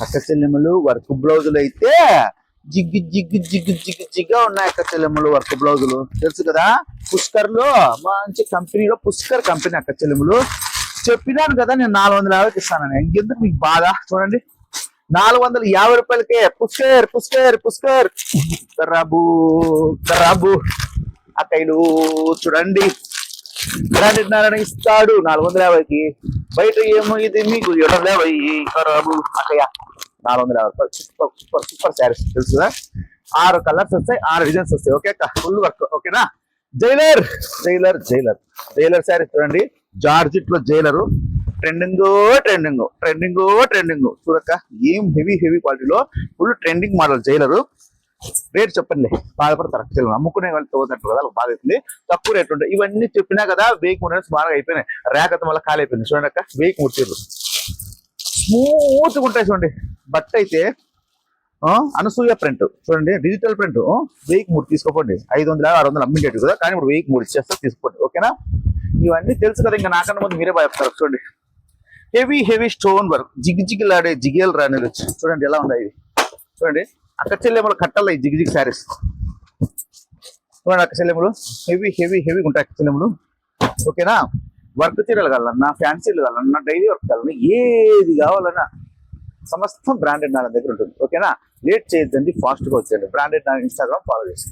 అక్క చెల్లెములు వర్క్ బ్లౌజులు అయితే జిగ్గు జిగ్గు జిగ్గు జిగ్గు జిగ్గా ఉన్నాయి అక్క చెల్లెములు వర్క్ బ్లౌజులు తెలుసు కదా. పుష్కర్ లో మంచి కంపెనీలో పుష్కర్ కంపెనీ అక్క చెల్లెములు. చెప్పినాను కదా నేను 450 ఇస్తానని. ఇంకెందుకు మీకు బాధ. చూడండి 450 రూపాయలకే పుష్కర్ పుష్కర్ పుష్కర్ కర్రాబు కర్రాబు అక్కలు. చూడండి బ్రాండెడ్ నారాయణ ఇస్తాడు 450కి. బయట ఏమో ఇది మీకు 750 ఖరాబు అక్కయ్య. 450 రూపాయలు సూపర్ సూపర్ సూపర్ శారీస్ తెలుసు కదా. 6 కలర్స్ వస్తాయి, 6 డిజైన్స్ వస్తాయి. ఓకే అక్క ఫుల్ వర్క్ ఓకేనా. Jailer Jailer Jailer Jailer saris చూడండి. జార్జిట్ లో Jailer trending trending trending trending చూడక్క. ఏం హెవీ హెవీ క్వాలిటీలో full trending model Jailer. Rate చెప్పండి బాధపడతారు అక్క చెల్లెలు. అమ్ముకునే వాళ్ళు తోదంటారు కదా బాగా అవుతుంది. తక్కువ రేట్ ఉంటాయి. ఇవన్నీ చెప్పినా కదా 1000 బాగా అయిపోయినాయి. ర్యాక్ వల్ల ఖాళీ అయిపోయింది. చూడండి అక్క 1000 స్మూత్గా ఉంటాయి. చూడండి బట్ట అయితే అనసూయ ప్రింట్ చూడండి డిజిటల్ ప్రింట్ 1003 తీసుకోండి. 500 600 అమ్మిండేది కదా, కానీ ఇప్పుడు 1003 ఇచ్చేస్తా తీసుకోండి ఓకేనా. ఇవన్నీ తెలుసు కదా, ఇంకా నాకన్నా ముందు మీరే బాగా చెప్తారు. చూడండి హెవీ హెవీ స్టోన్ వర్క్ జిగ్ జిగ్లాడే జిగేల్ రాని చూడండి ఎలా ఉన్నాయి ఇవి. చూడండి అక్క చెల్లెములు కట్టాల ఈ జిగ్ జిగ్ శారీస్. చూడండి అక్క చెల్లెములు హెవీ హెవీ హెవీ ఉంటాయి అక్క చెల్లెములు ఓకేనా. వర్క్ చీరలు కావాలన్నా, ఫ్యాన్సీలు కావాలన్నా, డైలీ వర్క్ కావాలన్నా, ఏది కావాలన్నా సమస్తం బ్రాండెడ్ నా దగ్గర ఉంటుంది ఓకేనా. లేట్ చేయొద్దండి, ఫాస్ట్గా వచ్చేయండి. బ్రాండెడ్ నా ఇన్స్టాగ్రామ్ ఫాలో చేసి